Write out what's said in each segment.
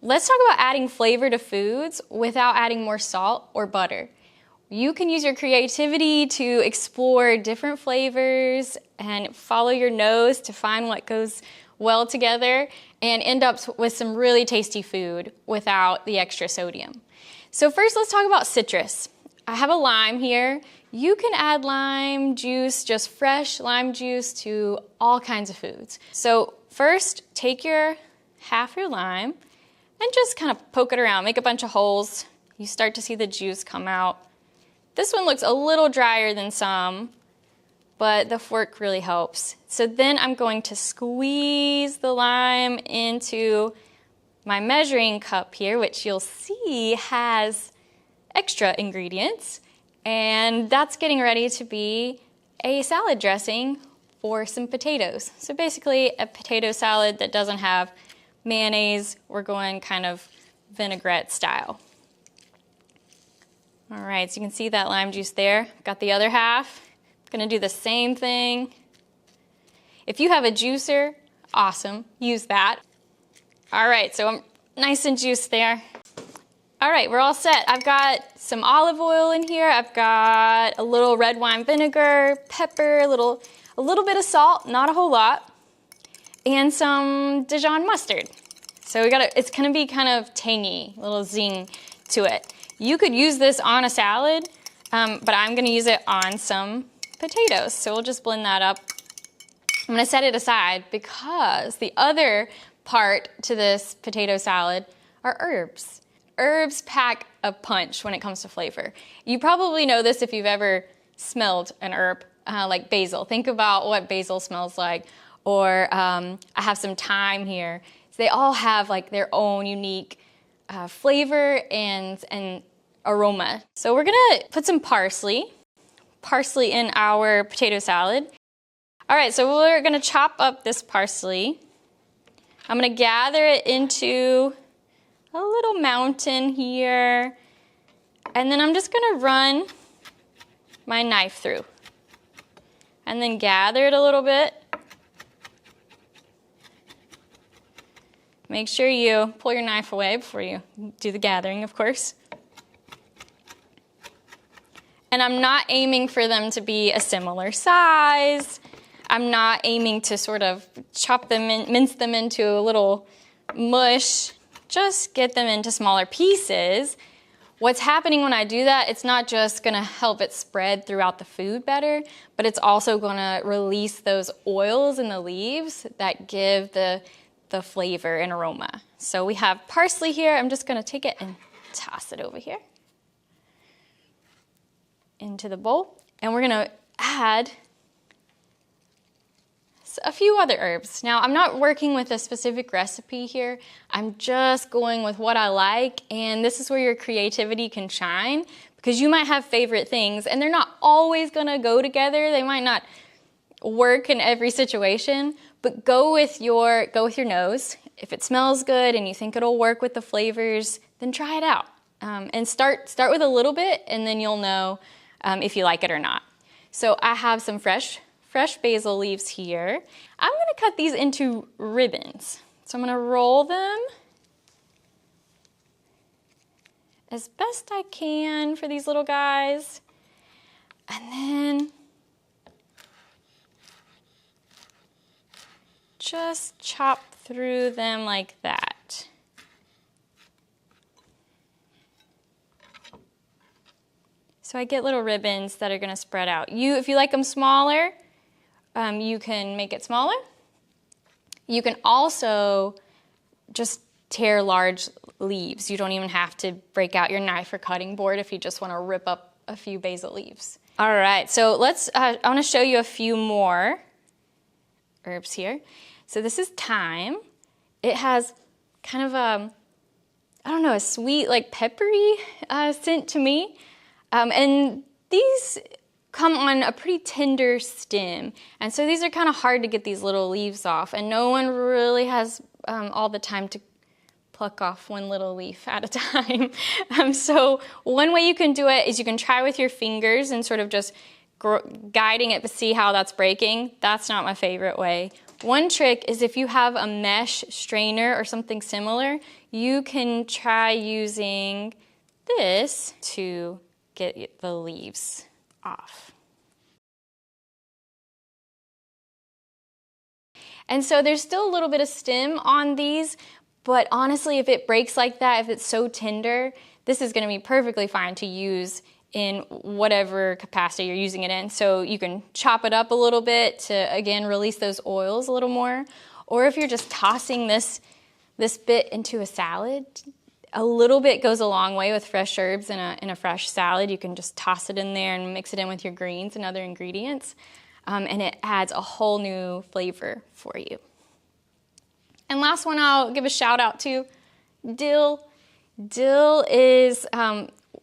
Let's talk about adding flavor to foods without adding more salt or butter. You can use your creativity to explore different flavors and follow your nose to find what goes well together and end up with some really tasty food without the extra sodium. So first, let's talk about citrus. I have a lime here. You can add lime juice, just fresh lime juice, to all kinds of foods. So first, take half your lime and just kind of poke it around, make a bunch of holes. You start to see the juice come out. This one looks a little drier than some, but the fork really helps. So then I'm going to squeeze the lime into my measuring cup here, which you'll see has extra ingredients, and that's getting ready to be a salad dressing for some potatoes. So basically a potato salad that doesn't have mayonnaise. We're going kind of vinaigrette style. All right, so you can see that lime juice there. Got the other half. Gonna do the same thing. If you have a juicer, awesome, use that. All right, so I'm nice and juiced there. All right, we're all set. I've got some olive oil in here. I've got a little red wine vinegar, pepper, a little bit of salt, not a whole lot, and some Dijon mustard. So it's gonna be kind of tangy, a little zing to it. You could use this on a salad, but I'm gonna use it on some potatoes. So we'll just blend that up. I'm gonna set it aside because the other part to this potato salad are herbs. Herbs pack a punch when it comes to flavor. You probably know this if you've ever smelled an herb, like basil. Think about what basil smells like. Or I have some thyme here. So they all have like their own unique flavor and aroma. So we're gonna put some parsley in our potato salad. All right, so we're gonna chop up this parsley. I'm gonna gather it into a little mountain here, and then I'm just gonna run my knife through and then gather it a little bit. Make sure you pull your knife away before you do the gathering, of course. And I'm not aiming for them to be a similar size. I'm not aiming to sort of chop them in, mince them into a little mush. Just get them into smaller pieces. What's happening when I do that, it's not just gonna help it spread throughout the food better, but it's also gonna release those oils in the leaves that give the flavor and aroma. So we have parsley here. I'm just gonna take it and toss it over here into the bowl. And we're gonna add a few other herbs. Now, I'm not working with a specific recipe here. I'm just going with what I like, and this is where your creativity can shine, because you might have favorite things, and they're not always gonna go together. They might not work in every situation, but go with your nose. If it smells good and you think it'll work with the flavors, then try it out. And start with a little bit, and then you'll know if you like it or not. So I have some fresh basil leaves here. I'm gonna cut these into ribbons. So I'm gonna roll them as best I can for these little guys. And then just chop through them like that. So I get little ribbons that are gonna spread out. If you like them smaller, you can make it smaller. You can also just tear large leaves. You don't even have to break out your knife or cutting board if you just want to rip up a few basil leaves. All right, so I want to show you a few more herbs here. So this is thyme. It has kind of a sweet, like peppery scent to me. And these come on a pretty tender stem. And so these are kind of hard to get these little leaves off, and no one really has all the time to pluck off one little leaf at a time. So one way you can do it is you can try with your fingers and sort of just guiding it to see how that's breaking. That's not my favorite way. One trick is if you have a mesh strainer or something similar, you can try using this to get the leaves off. And so there's still a little bit of stem on these, but honestly, if it breaks like that, if it's so tender, this is gonna be perfectly fine to use in whatever capacity you're using it in. So you can chop it up a little bit to, again, release those oils a little more. Or if you're just tossing this bit into a salad, a little bit goes a long way with fresh herbs in a fresh salad. You can just toss it in there and mix it in with your greens and other ingredients. And it adds a whole new flavor for you. And last one I'll give a shout out to, dill. Dill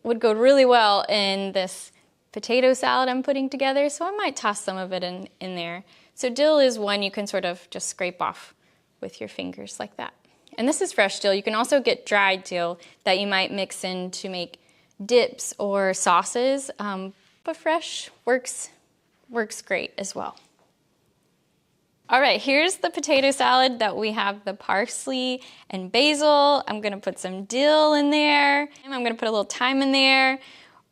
would go really well in this potato salad I'm putting together, so I might toss some of it in there. So dill is one you can sort of just scrape off with your fingers like that. And this is fresh dill. You can also get dried dill that you might mix in to make dips or sauces, but fresh works great as well. All right, here's the potato salad that we have the parsley and basil. I'm gonna put some dill in there. And I'm gonna put a little thyme in there.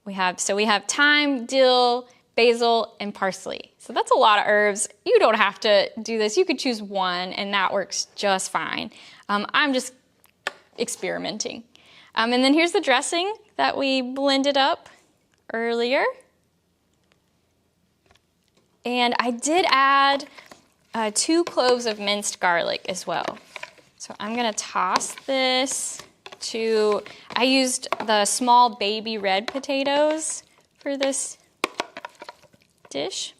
We have thyme, dill, basil, and parsley. So that's a lot of herbs. You don't have to do this. You could choose one and that works just fine. I'm just experimenting. And then here's the dressing that we blended up earlier. And I did add 2 cloves of minced garlic as well. So I'm gonna toss this I used the small baby red potatoes for this dish.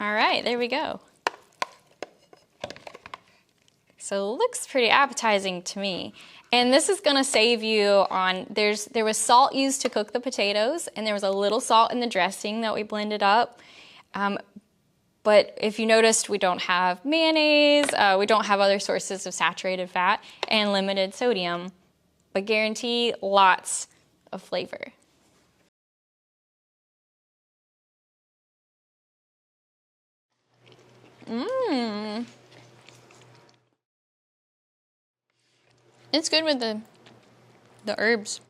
All right, there we go. So it looks pretty appetizing to me. And this is gonna save you on, there was salt used to cook the potatoes, and there was a little salt in the dressing that we blended up. But if you noticed, we don't have mayonnaise, we don't have other sources of saturated fat, and limited sodium, but guarantee lots of flavor. Mmm. It's good with the herbs.